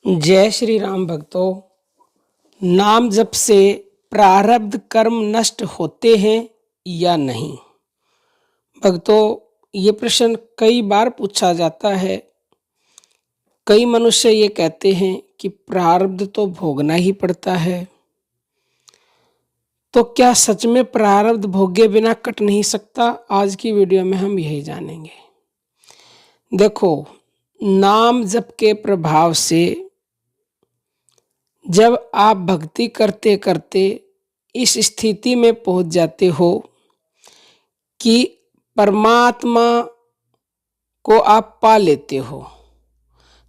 जय श्री राम भक्तों। नाम जप से प्रारब्ध कर्म नष्ट होते हैं या नहीं? भक्तों, ये प्रश्न कई बार पूछा जाता है। कई मनुष्य ये कहते हैं कि प्रारब्ध तो भोगना ही पड़ता है। तो क्या सच में प्रारब्ध भोगे बिना कट नहीं सकता? आज की वीडियो में हम यही जानेंगे। देखो, नाम जप के प्रभाव से जब आप भक्ति करते करते इस स्थिति में पहुंच जाते हो कि परमात्मा को आप पा लेते हो,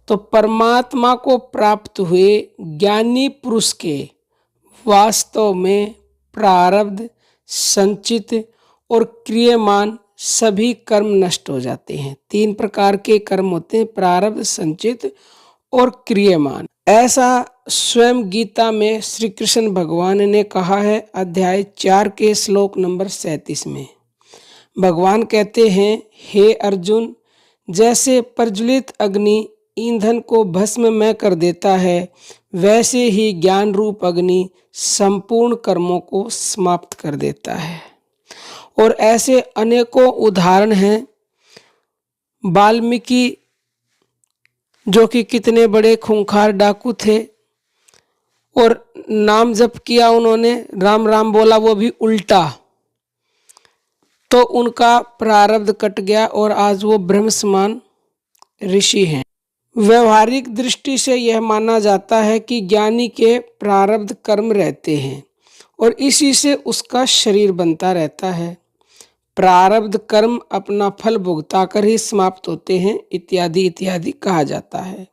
तो परमात्मा को प्राप्त हुए ज्ञानी पुरुष के वास्तव में प्रारब्ध, संचित और क्रियमान सभी कर्म नष्ट हो जाते हैं। 3 प्रकार के कर्म होते हैं: प्रारब्ध, संचित और क्रियमान। ऐसा स्वयं गीता में श्री कृष्ण भगवान ने कहा है। अध्याय 4 के श्लोक नंबर 37 में भगवान कहते हैं, हे अर्जुन, जैसे प्रज्वलित अग्नि ईंधन को भस्म में कर देता है, वैसे ही ज्ञान रूप अग्नि संपूर्ण कर्मों को समाप्त कर देता है। और ऐसे अनेकों उदाहरण हैं। वाल्मीकि, जो कि कितने बड़े खूंखार डाकू थे, और नाम जप किया उन्होंने, राम राम बोला, वो भी उल्टा, तो उनका प्रारब्ध कट गया और आज वो ब्रह्म समान ऋषि हैं। व्यवहारिक दृष्टि से यह माना जाता है कि ज्ञानी के प्रारब्ध कर्म रहते हैं और इसी से उसका शरीर बनता रहता है। प्रारब्ध कर्म अपना फल भुगता कर ही समाप्त होते हैं, इत्यादि इत्यादि कहा जाता है।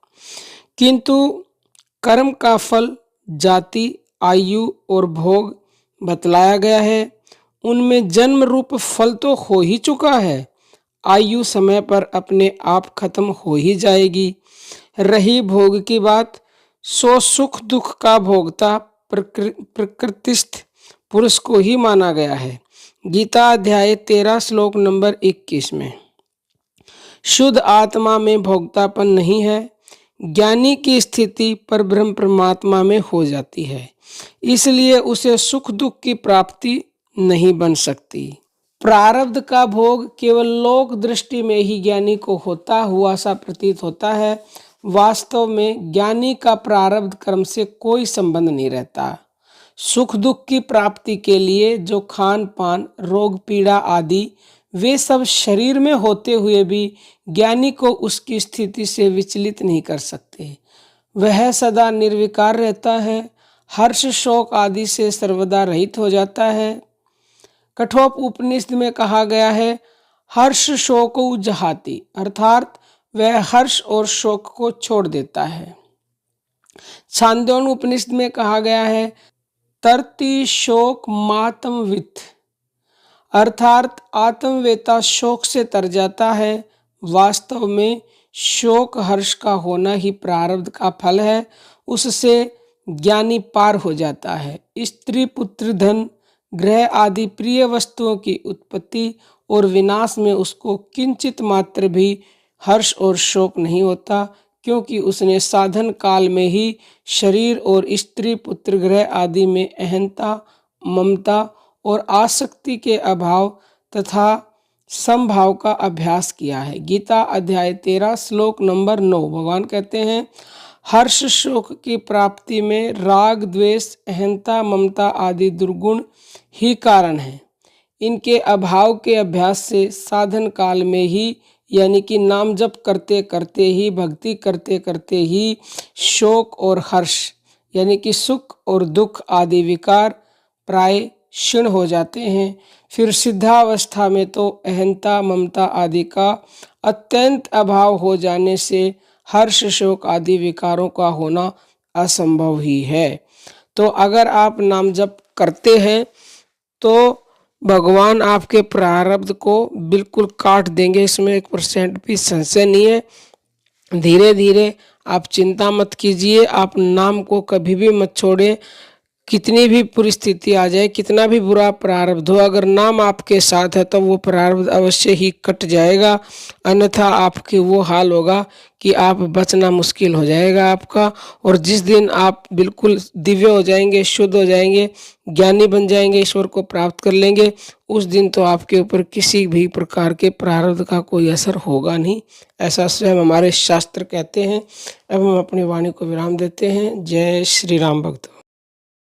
किंतु कर्म का फल जाति, आयु और भोग बतलाया गया है। उनमें जन्म रूप फल तो हो ही चुका है, आयु समय पर अपने आप खत्म हो ही जाएगी। रही भोग की बात, सो सुख दुख का भोगता प्रकृतिस्थ पुरुष को ही माना गया है। गीता अध्याय 13 श्लोक नंबर 21 में शुद्ध आत्मा में भोक्तापन नहीं है। ज्ञानी की स्थिति परब्रह्म परमात्मा में हो जाती है, इसलिए उसे सुख दुख की प्राप्ति नहीं बन सकती। प्रारब्ध का भोग केवल लोक दृष्टि में ही ज्ञानी को होता हुआ सा प्रतीत होता है। वास्तव में ज्ञानी का प्रारब्ध कर्म से कोई संबंध नहीं रहता। सुख दुख की प्राप्ति के लिए जो खान पान, रोग पीड़ा आदि, वे सब शरीर में होते हुए भी ज्ञानी को उसकी स्थिति से विचलित नहीं कर सकते। वह सदा निर्विकार रहता है, हर्ष शोक आदि से सर्वदा रहित हो जाता है। कठोप उपनिषद में कहा गया है, हर्ष शोक जहाति, अर्थात वह हर्ष और शोक को छोड़ देता है। छांदोग्य उपनिषद में कहा गया है, तरति शोक मातमवित, अर्थात आत्मवेता शोक से तर जाता है। वास्तव में शोक हर्ष का होना ही प्रारब्ध का फल है, उससे ज्ञानी पार हो जाता है। स्त्री पुत्र धन ग्रह आदि प्रिय वस्तुओं की उत्पत्ति और विनाश में उसको किंचित मात्र भी हर्ष और शोक नहीं होता, क्योंकि उसने साधन काल में ही शरीर और स्त्री पुत्र ग्रह आदि में अहंता, ममता और आसक्ति के अभाव तथा समभाव का अभ्यास किया है। गीता अध्याय 13 श्लोक नंबर 9 भगवान कहते हैं, हर्ष शोक की प्राप्ति में राग द्वेष, अहंता, ममता आदि दुर्गुण ही कारण है। इनके अभाव के अभ्यास से साधन काल में ही, यानी कि नाम जप करते करते ही, भक्ति करते करते ही शोक और हर्ष यानी कि सुख और दुख आदि विकार प्राय क्षीण हो जाते हैं। फिर सिद्धावस्था में तो अहंता, ममता आदि का अत्यंत अभाव हो जाने से हर्ष शोक आदि विकारों का होना असंभव ही है। तो अगर आप नाम जप करते हैं तो भगवान आपके प्रारब्ध को बिल्कुल काट देंगे, इसमें 1% भी संशय नहीं है। धीरे धीरे आप चिंता मत कीजिए, आप नाम को कभी भी मत छोड़ें। कितनी भी परिस्थिति आ जाए, कितना भी बुरा प्रारब्ध हो, अगर नाम आपके साथ है तो वो प्रारब्ध अवश्य ही कट जाएगा, अन्यथा आपके वो हाल होगा कि आप बचना मुश्किल हो जाएगा आपका। और जिस दिन आप बिल्कुल दिव्य हो जाएंगे, शुद्ध हो जाएंगे, ज्ञानी बन जाएंगे, ईश्वर को प्राप्त कर लेंगे, उस दिन तो आपके ऊपर किसी भी प्रकार के प्रारब्ध का कोई असर होगा नहीं, ऐसा स्वयं हमारे शास्त्र कहते हैं। अब हम अपनी वाणी को विराम देते हैं। जय श्री राम भक्त।